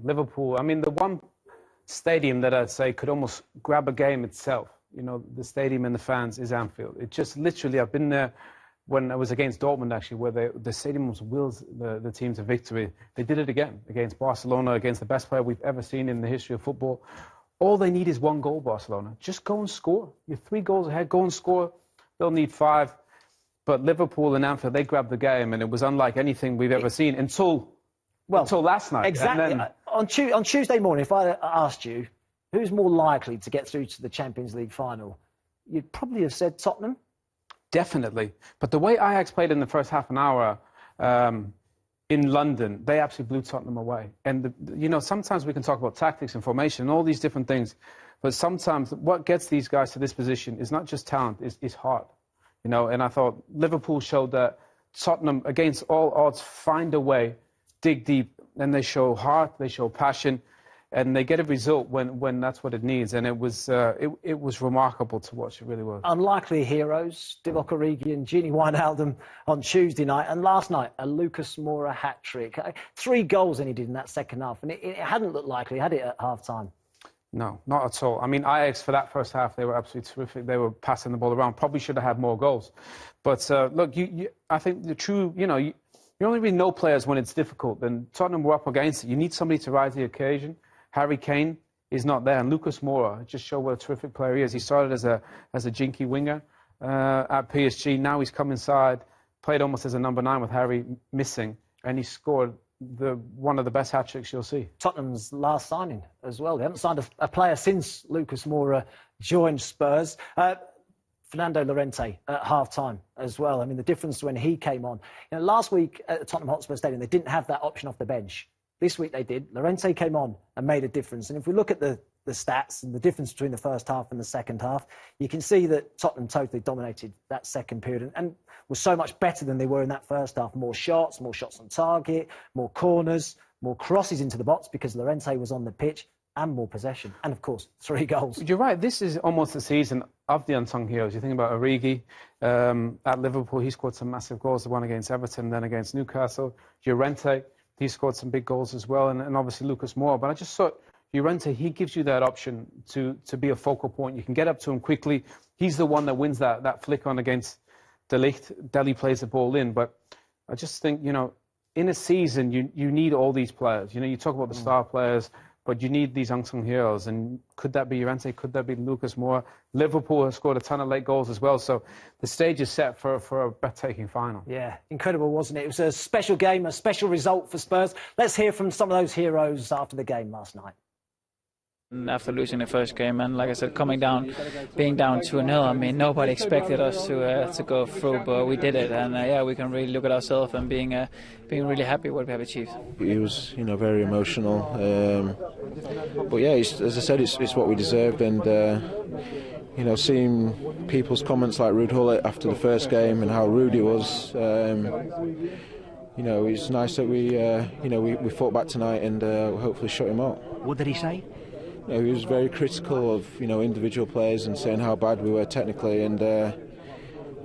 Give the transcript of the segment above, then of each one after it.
Liverpool, I mean, the one stadium that I'd say could almost grab a game itself, you know, the stadium and the fans, is Anfield. It just literally, I've been there when I was against Dortmund, actually, where the stadium was wills the team to victory. They did it again against Barcelona, against the best player we've ever seen in the history of football. All they need is one goal, Barcelona. Just go and score. You're 3 goals ahead, go and score. They'll need 5. But Liverpool and Anfield, they grabbed the game, and it was unlike anything we've ever seen until last night. Exactly. Then, on Tuesday morning, if I asked you who's more likely to get through to the Champions League final, you'd probably have said Tottenham. Definitely. But the way Ajax played in the first half an hour in London, they absolutely blew Tottenham away. And, you know, sometimes we can talk about tactics and formation and all these different things, but sometimes what gets these guys to this position is not just talent, it's heart. You know, and I thought Liverpool showed that Tottenham, against all odds, find a way, dig deep, and they show heart, they show passion, and they get a result when that's what it needs. And it was remarkable to watch. It really was. Unlikely heroes, Divock Origi and Gini Wijnaldum on Tuesday night, and last night a Lucas Moura hat-trick. 3 goals he did in that second half, and it hadn't looked likely, had it, at half-time? No, not at all. I mean, Ajax, for that first half, they were absolutely terrific. They were passing the ball around. Probably should have had more goals. But, look, I think the true, you know, you only really know players when it's difficult. And Tottenham were up against it. You need somebody to rise to the occasion. Harry Kane is not there. And Lucas Moura just showed what a terrific player he is. He started as a jinky winger at PSG. Now he's come inside, played almost as a number 9 with Harry missing, and he scored one of the best hat-tricks you'll see. Tottenham's last signing as well. They haven't signed a player since Lucas Moura joined Spurs. Fernando Llorente at half-time as well. I mean, the difference when he came on. You know, last week at the Tottenham Hotspur Stadium, they didn't have that option off the bench. This week they did. Llorente came on and made a difference. And if we look at the stats and the difference between the first half and the second half, you can see that Tottenham totally dominated that second period and was so much better than they were in that first half. More shots on target, more corners, more crosses into the box because Llorente was on the pitch, and more possession. And, of course, 3 goals. You're right. This is almost the season of the unsung heroes. You think about Origi at Liverpool. He scored some massive goals, the one against Everton, then against Newcastle. Llorente, he scored some big goals as well, and obviously Lucas Moura. But I just thought Llorente, he gives you that option to be a focal point. You can get up to him quickly. He's the one that wins that flick on against De Ligt. Dele plays the ball in. But I just think, you know, in a season, you need all these players. You know, you talk about the star players, but you need these unsung heroes. And could that be Llorente? Could that be Lucas Moura? Liverpool has scored a ton of late goals as well. So the stage is set for a breathtaking final. Yeah, incredible, wasn't it? It was a special game, a special result for Spurs. Let's hear from some of those heroes after the game last night. After losing the first game, and like I said, coming down, being down 2-0, I mean, nobody expected us to go through, but we did it, and yeah, we can really look at ourselves and being really happy with what we have achieved. He was, you know, very emotional, but yeah, as I said, it's what we deserved, and you know, seeing people's comments like Ruud Gullit after the first game and how rude he was. You know, it's nice that we fought back tonight and hopefully shut him out. What did he say? You know, he was very critical of, you know, individual players and saying how bad we were technically, and you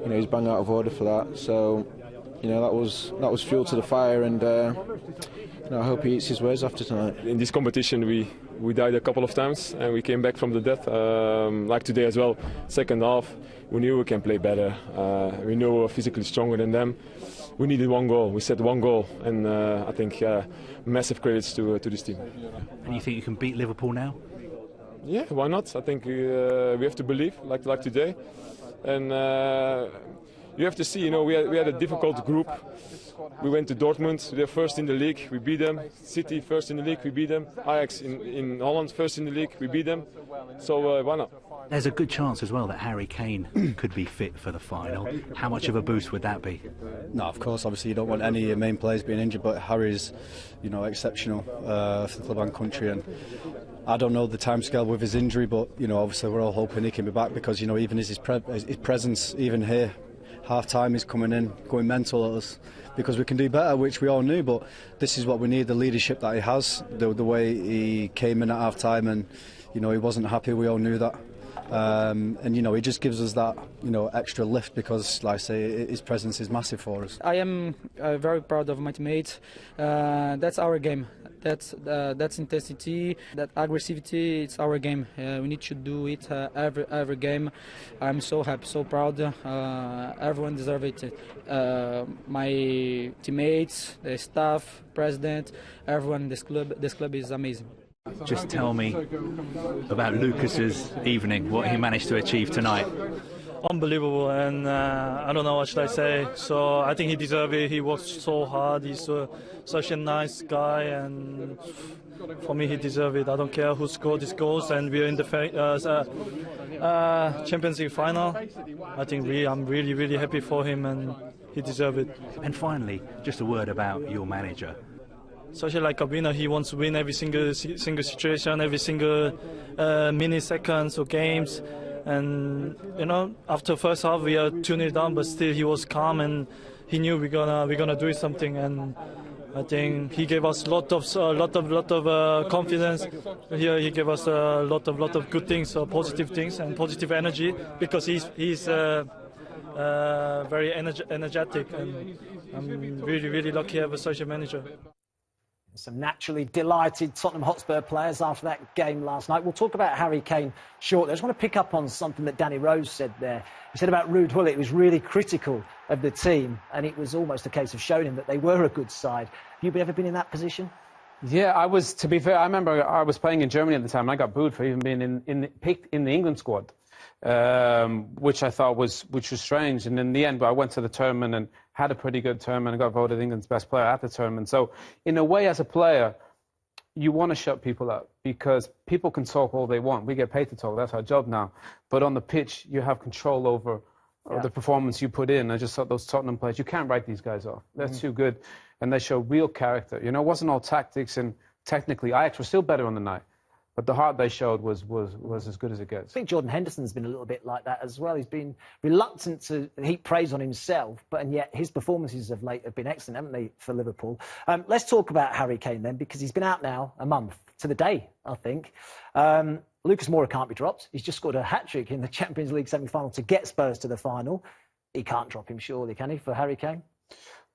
know, he's bang out of order for that. So, you know, that was fuel to the fire, and you know, I hope he eats his words after tonight. In this competition, we died a couple of times and we came back from the death. Like today as well, second half, we knew we can play better. We knew we were physically stronger than them. We needed 1 goal. We set 1 goal, and I think massive credits to this team. And you think you can beat Liverpool now? Yeah, why not? I think we have to believe, like today, and you have to see. You know, we had a difficult group. We went to Dortmund. They're first in the league. We beat them. City first in the league. We beat them. Ajax in Holland first in the league. We beat them. So why not? There's a good chance as well that Harry Kane could be fit for the final. How much of a boost would that be? No, of course. Obviously, you don't want any of your main players being injured, but Harry's, you know, exceptional for the club and country. And I don't know the timescale with his injury, but you know, obviously, we're all hoping he can be back because, you know, even his presence, even here, half-time, is coming in, going mental at us because we can do better, which we all knew. But this is what we need: the leadership that he has, the way he came in at half-time, and you know, he wasn't happy. We all knew that. And you know, he just gives us that, you know, extra lift because, like I say, his presence is massive for us. I am very proud of my teammates. That's our game. That's intensity, that aggressivity. It's our game. We need to do it every game. I'm so happy, so proud. Everyone deserves it. My teammates, the staff, president, everyone in this club. This club is amazing. Just tell me about Lucas's evening, what he managed to achieve tonight. Unbelievable, and I don't know what should I say. So I think he deserved it. He worked so hard. He's such a nice guy, and for me, he deserved it. I don't care who scored these goals, and we're in the Champions League final. I think I'm really, really happy for him, and he deserved it. And finally, just a word about your manager. Such like a winner, he wants to win every single situation, every single minute, seconds, or games. And you know, after first half we are 2-0 down, but still he was calm and he knew we're gonna do something. And I think he gave us lot of confidence. Here he gave us a lot of good things, positive things and positive energy, because he's very energetic, and I'm really lucky to have such a manager. Some naturally delighted Tottenham Hotspur players after that game last night. We'll talk about Harry Kane shortly. I just want to pick up on something that Danny Rose said there. He said about Ruud Gullit, he was really critical of the team, and it was almost a case of showing him that they were a good side. Have you ever been in that position? Yeah, I was, to be fair, I remember I was playing in Germany at the time, and I got booed for even being picked in the England squad, which I thought was strange. And in the end, I went to the tournament and had a pretty good tournament and got voted England's best player at the tournament. So in a way, as a player, you want to shut people up, because people can talk all they want. We get paid to talk. That's our job now. But on the pitch, you have control over the performance you put in. I just thought those Tottenham players, you can't write these guys off. They're too good. And they show real character. You know, it wasn't all tactics, and technically Ajax was still better on the night. But the heart they showed was as good as it gets. I think Jordan Henderson's been a little bit like that as well. He's been reluctant to heap praise on himself, and yet his performances of late have been excellent, haven't they, for Liverpool? Let's talk about Harry Kane then, because he's been out now a month to the day, I think. Lucas Moura can't be dropped. He's just scored a hat-trick in the Champions League semi-final to get Spurs to the final. He can't drop him, surely, can he, for Harry Kane?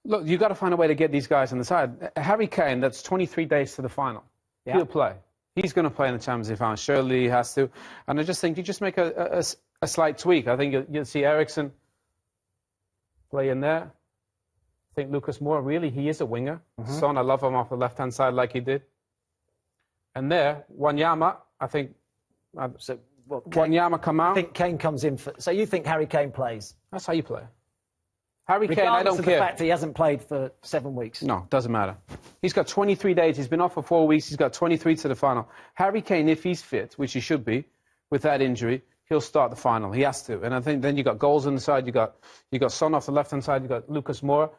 Look, you've got to find a way to get these guys on the side. Harry Kane, that's 23 days to the final. Yeah. He'll play. He's going to play in the Champions League final. Surely he has to. And I just think you just make a slight tweak. I think you'll see Eriksen play in there. I think Lucas Moura, really, he is a winger. Son, I love him off the left-hand side like he did. And there, Wanyama, I think... Wanyama come out. I think Kane comes in for... So you think Harry Kane plays? That's how you play. Harry Kane, I don't care. Regardless of the fact that he hasn't played for 7 weeks. No, doesn't matter. He's got 23 days. He's been off for 4 weeks. He's got 23 to the final. Harry Kane, if he's fit, which he should be, with that injury, he'll start the final. He has to. And I think then you got goals on the side. You got Son off the left-hand side. You got Lucas Moura.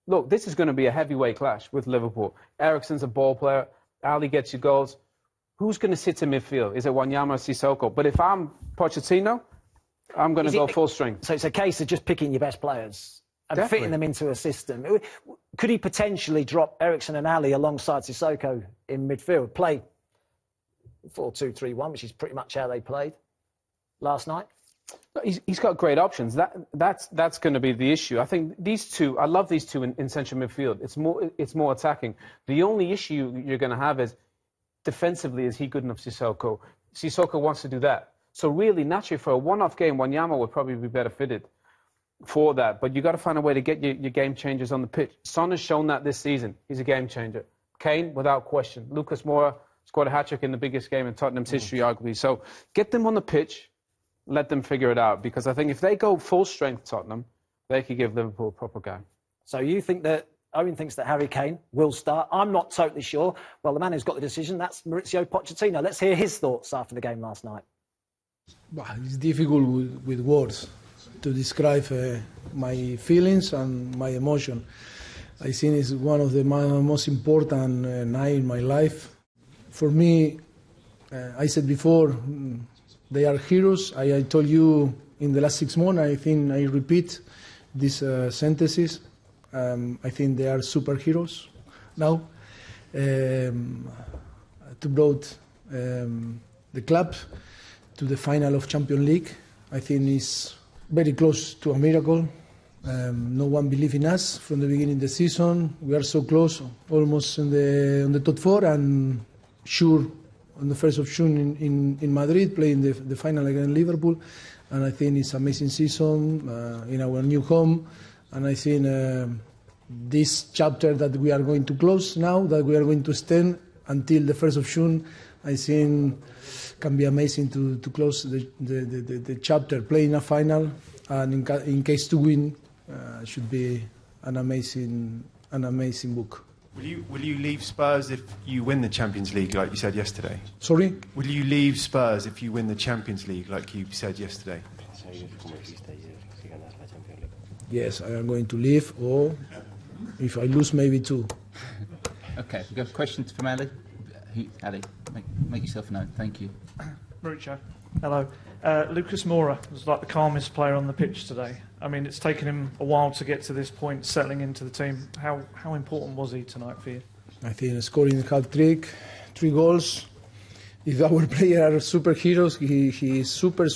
Look, this is going to be a heavyweight clash with Liverpool. Eriksen's a ball player. Ali gets you goals. Who's going to sit in midfield? Is it Wanyama or Sissoko? But if I'm Pochettino, I'm going to go full strength. So it's a case of just picking your best players and fitting them into a system. Could he potentially drop Eriksen and Ali alongside Sissoko in midfield? Play 4-2-3-1, which is pretty much how they played last night? He's got great options. That's going to be the issue. I think these two, I love these two in central midfield. It's more attacking. The only issue you're going to have is defensively, is he good enough, Sissoko? Sissoko wants to do that. So really, naturally, for a one-off game, Wanyama would probably be better fitted for that. But you got to find a way to get your game changers on the pitch. Son has shown that this season. He's a game changer. Kane, without question. Lucas Moura scored a hat-trick in the biggest game in Tottenham's history, arguably. So get them on the pitch, let them figure it out. Because I think if they go full strength, Tottenham, they could give Liverpool a proper game. So you think that Owen thinks that Harry Kane will start? I'm not totally sure. Well, the man who's got the decision, that's Mauricio Pochettino. Let's hear his thoughts after the game last night. It's difficult with words to describe my feelings and my emotion. I think it's one of the most important nights in my life. For me, I said before, they are heroes. I told you in the last 6 months, I think I repeat these sentences. I think they are superheroes now. To brought the club to the final of Champions League, I think is very close to a miracle. No one believed in us from the beginning of the season. We are so close, almost on the top four, and sure on the 1st of June in Madrid, playing the final against Liverpool. And I think it's an amazing season in our new home. And I think this chapter that we are going to close now, that we are going to stand until the 1st of June, I think can be amazing to close the chapter, playing a final, and in case to win, should be an amazing book. Will you leave Spurs if you win the Champions League, like you said yesterday? Sorry? Will you leave Spurs if you win the Champions League, like you said yesterday? Yes, I am going to leave, or if I lose, maybe two. Okay, we've got a question from Ali. Ali, make yourself known. Thank you. Mauricio, hello. Lucas Moura was like the calmest player on the pitch today. I mean, it's taken him a while to get to this point, settling into the team. How important was he tonight for you? I think scoring a hat-trick, 3 goals. If our players are superheroes, he is super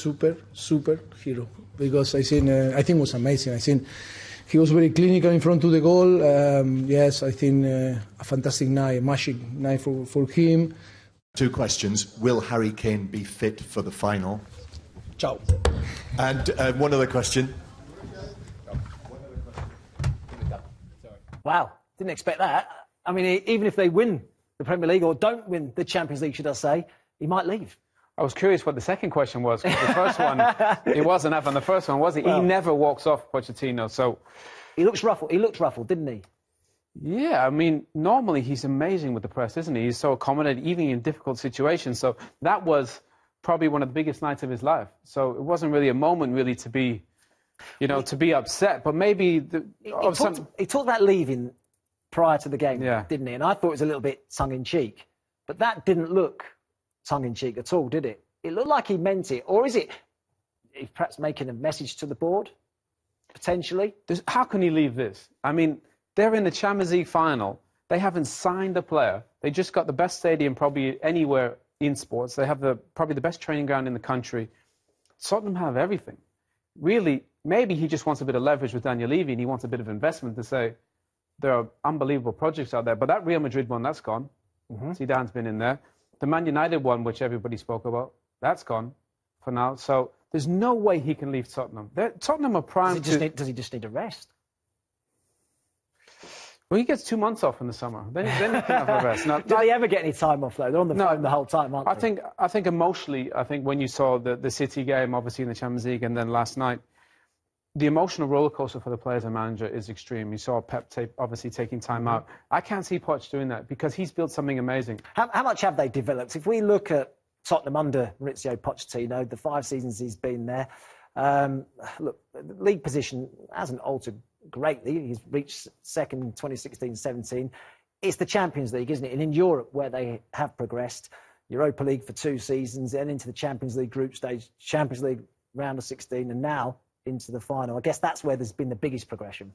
hero. Because I think it was amazing. I think he was very clinical in front of the goal. Yes, I think a fantastic night, magic night for him. 2 questions. Will Harry Kane be fit for the final? Ciao. And one other question. Wow, didn't expect that. I mean, even if they win the Premier League, or don't win the Champions League, should I say, he might leave. I was curious what the second question was. The first one, it wasn't up on the first one, was it? Well, he never walks off Pochettino, so... He looks ruffled. He looked ruffled, didn't he? Yeah, I mean, normally he's amazing with the press, isn't he? He's so accommodating, even in difficult situations. So that was probably one of the biggest nights of his life. So it wasn't really a moment, really, to be, to be upset. But maybe... He talked about leaving prior to the game, didn't he? And I thought it was a little bit tongue-in-cheek. But that didn't look tongue-in-cheek at all, did it? It looked like he meant it. Or is it perhaps making a message to the board, potentially? How can he leave this? I mean, they're in the Champions League final. They haven't signed a player. They just got the best stadium probably anywhere in sports. They have probably the best training ground in the country. Tottenham have everything. Really, maybe he just wants a bit of leverage with Daniel Levy, and he wants a bit of investment to say there are unbelievable projects out there. But that Real Madrid one, that's gone. Zidane's been in there. The Man United one, which everybody spoke about, that's gone for now. So there's no way he can leave Tottenham. Tottenham are primed does he just need a rest? Well, he gets 2 months off in the summer. Then he can have a rest. Now, do they ever get any time off, though? They're on the phone the whole time, aren't they? I think emotionally, when you saw the City game, obviously in the Champions League, and then last night, the emotional rollercoaster for the players and manager is extreme. You saw Pep obviously taking time out. I can't see Poch doing that because he's built something amazing. How much have they developed? If we look at Tottenham under Mauricio Pochettino, the 5 seasons he's been there, look, the league position hasn't altered greatly. He's reached second in 2016-17. It's the Champions League, isn't it? And in Europe, where they have progressed, Europa League for 2 seasons, then into the Champions League group stage, Champions League round of 16, and now into the final. I guess that's where there's been the biggest progression.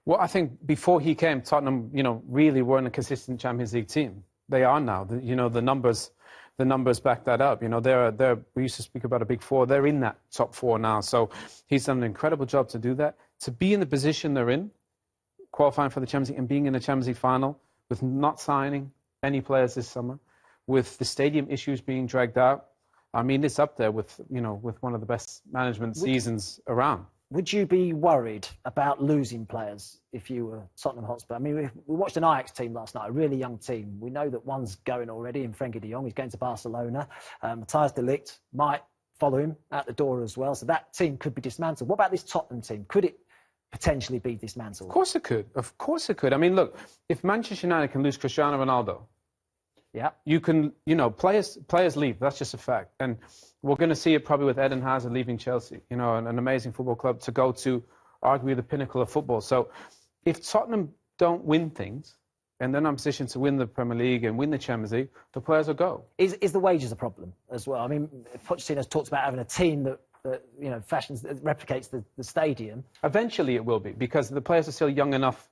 Well, I think before he came, Tottenham, really weren't a consistent Champions League team. They are now. The numbers back that up. We used to speak about a big 4. They're in that top 4 now. So he's done an incredible job to do that. To be in the position they're in, qualifying for the Champions League and being in the Champions League final, with not signing any players this summer, with the stadium issues being dragged out, I mean, it's up there with one of the best management seasons around. Would you be worried about losing players if you were Tottenham Hotspur? I mean, we watched an Ajax team last night, a really young team. We know that one's going already in Frenkie de Jong. He's going to Barcelona. Matthijs de Ligt might follow him out the door as well. So that team could be dismantled. What about this Tottenham team? Could it potentially be dismantled? Of course it could. Of course it could. I mean, look, if Manchester United can lose Cristiano Ronaldo, you can, players leave. That's just a fact. And we're going to see it probably with Eden Hazard leaving Chelsea, an amazing football club to go to arguably the pinnacle of football. So if Tottenham don't win things and they're not in a position to win the Premier League and win the Champions League, the players will go. Is the wages a problem as well? I mean, Pochettino's talked about having a team that replicates the stadium. Eventually it will be, because the players are still young enough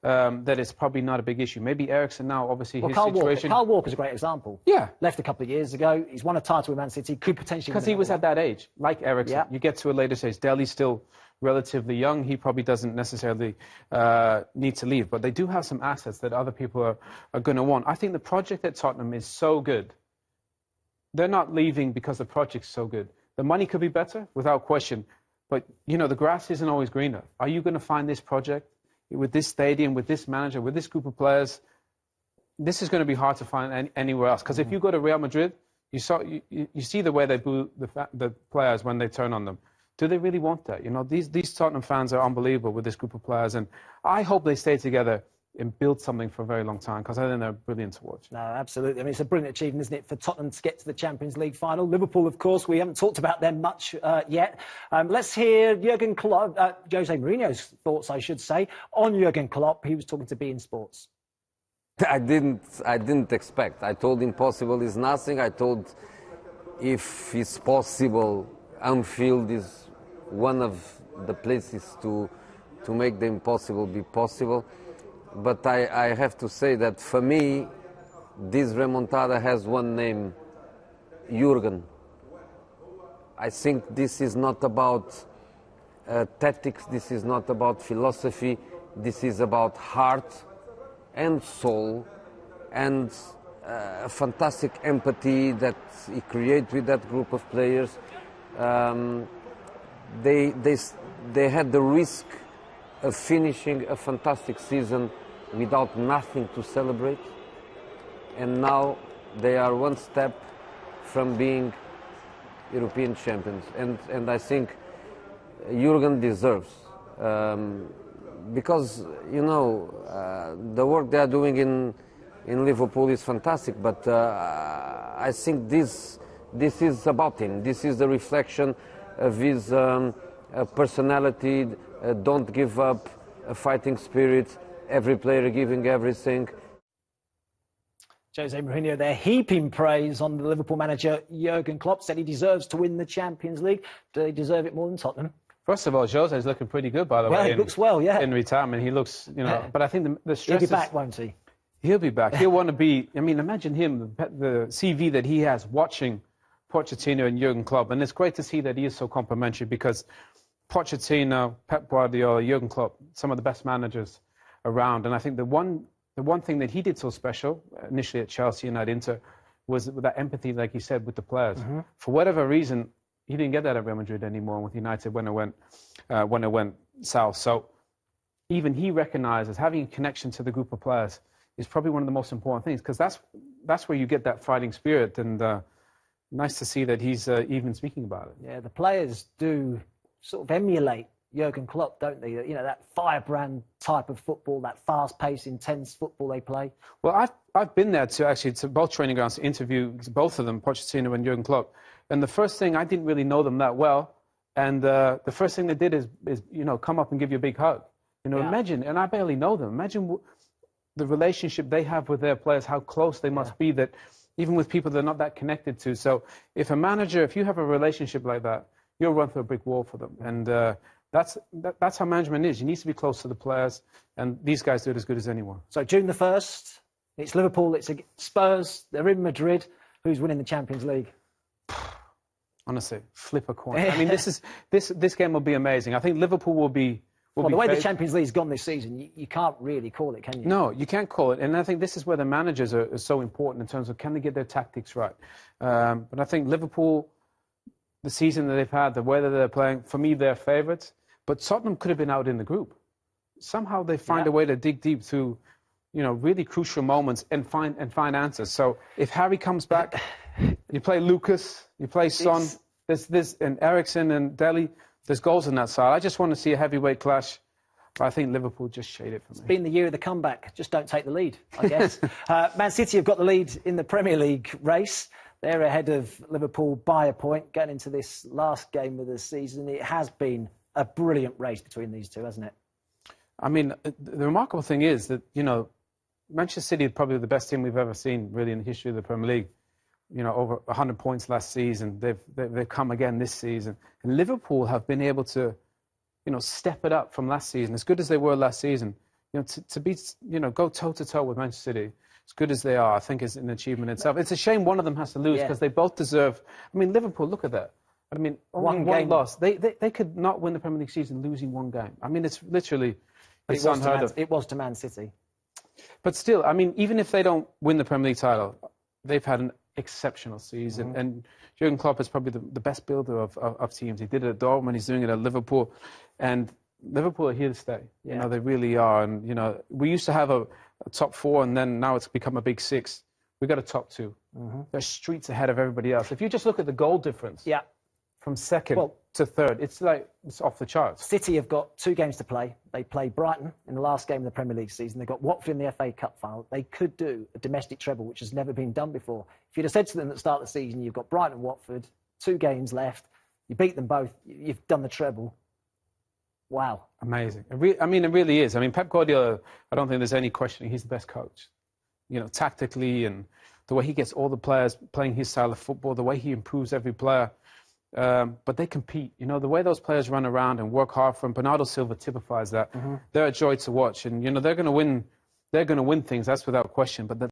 that it's probably not a big issue. Maybe Eriksen now, obviously, his situation. Kyle Walker's a great example. Yeah. Left a couple of years ago. He's won a title with Man City. Could potentially because he was at that age, like Eriksen. Yeah. You get to a later stage. Dele's still relatively young. He probably doesn't necessarily need to leave, but they do have some assets that other people are going to want. I think the project at Tottenham is so good. They're not leaving because the project's so good. The money could be better, without question, but you know the grass isn't always greener. Are you going to find this project with this stadium, with this manager, with this group of players? This is going to be hard to find anywhere else. Because if you go to Real Madrid, you see the way they boo the players when they turn on them. Do they really want that? You know, these Tottenham fans are unbelievable with this group of players, and I hope they stay together and build something for a very long time, because I think they're brilliant to watch. No, absolutely. I mean, it's a brilliant achievement, isn't it, for Tottenham to get to the Champions League final. Liverpool, of course, we haven't talked about them much yet. Let's hear Jurgen Klopp, Jose Mourinho's thoughts, I should say, on Jurgen Klopp. He was talking to beIN Sports. I didn't expect. I told him possible is nothing. I told if it's possible, Anfield is one of the places to make the impossible be possible. But I have to say that for me, this remontada has one name, Jurgen. I think this is not about tactics, this is not about philosophy, this is about heart and soul and fantastic empathy that he created with that group of players. They had the risk of finishing a fantastic season without nothing to celebrate, and now they are one step from being European champions, and I think Jurgen deserves, because you know the work they are doing in Liverpool is fantastic, but I think this is about him. This is the reflection of his personality. Don't give up, a fighting spirit, every player giving everything. Jose Mourinho there heaping praise on the Liverpool manager Jurgen Klopp, said he deserves to win the Champions League. Do they deserve it more than Tottenham? First of all, Jose's looking pretty good, by the way. Well, he looks well, yeah. In retirement, he looks, you know, but I think the stress He'll be back, won't he? He'll be back. He'll want to be, I mean, imagine him, the CV that he has watching Pochettino and Jurgen Klopp, and it's great to see that he is so complimentary, because Pochettino, Pep Guardiola, Jurgen Klopp, some of the best managers around. And I think the one thing that he did so special, initially at Chelsea and at Inter, was that empathy, like you said, with the players. Mm-hmm. For whatever reason, he didn't get that at Real Madrid anymore with United when it went south. So even he recognizes having a connection to the group of players is probably one of the most important things, because that's where you get that fighting spirit. And nice to see that he's even speaking about it. Yeah, the players do sort of emulate Jurgen Klopp, don't they? You know, that firebrand type of football, that fast-paced, intense football they play. Well, I've been there to both training grounds to interview both of them, Pochettino and Jurgen Klopp. And the first thing, I didn't really know them that well, and the first thing they did is you know, come up and give you a big hug. You know, imagine, and I barely know them. Imagine the relationship they have with their players, how close they must be, that even with people they're not that connected to. So if you have a relationship like that, you'll run through a brick wall for them. And that's how management is. You need to be close to the players, and these guys do it as good as anyone. So June the 1st, it's Liverpool, it's Spurs, they're in Madrid. Who's winning the Champions League? Honestly, flip a coin. I mean, this game will be amazing. I think Liverpool will be... Well, the way the Champions League's gone this season, you can't really call it, can you? No, you can't call it. And I think this is where the managers are so important in terms of can they get their tactics right. But I think Liverpool, the season that they've had, the way that they're playing, for me, they're favourites. But Tottenham could have been out in the group. Somehow they find a way to dig deep through, you know, really crucial moments and find answers. So if Harry comes back, you play Lucas, you play Son, there's and Eriksen and Dele. There's goals on that side. I just want to see a heavyweight clash. But I think Liverpool just shade it for me. It's been the year of the comeback. Just don't take the lead, I guess. Man City have got the lead in the Premier League race. They're ahead of Liverpool by a point going into this last game of the season. It has been a brilliant race between these two, hasn't it? I mean, the remarkable thing is that, you know, Manchester City is probably the best team we've ever seen, really, in the history of the Premier League. You know, over 100 points last season. They've come again this season. And Liverpool have been able to, you know, step it up from last season. As good as they were last season, You know, to be, you know, go toe to toe with Manchester City, as good as they are, I think is an achievement itself. It's a shame one of them has to lose because they both deserve. I mean, Liverpool, look at that. I mean, one loss. They could not win the Premier League season losing one game. I mean, it's literally it's unheard of. It was to Man City. But still, I mean, even if they don't win the Premier League title, they've had an exceptional season. And Jurgen Klopp is probably the best builder of teams. He did it at Dortmund. He's doing it at Liverpool, and Liverpool are here to stay. You know, they really are. And, you know, we used to have a top four, and then now it's become a big six. We've got a top two. They're streets ahead of everybody else. If you just look at the goal difference from second to third, it's off the charts. City have got 2 games to play. They play Brighton in the last game of the Premier League season. They've got Watford in the FA Cup final. They could do a domestic treble, which has never been done before. If you'd have said to them at the start of the season, you've got Brighton and Watford, 2 games left, you beat them both, you've done the treble. Wow. Amazing. I mean, it really is. I mean, Pep Guardiola, I don't think there's any questioning. He's the best coach. You know, tactically and the way he gets all the players playing his style of football, the way he improves every player. But they compete. You know, the way those players run around and work hard for them. Bernardo Silva typifies that. They're a joy to watch. And, you know, they're going to win. They're going to win things. That's without question. But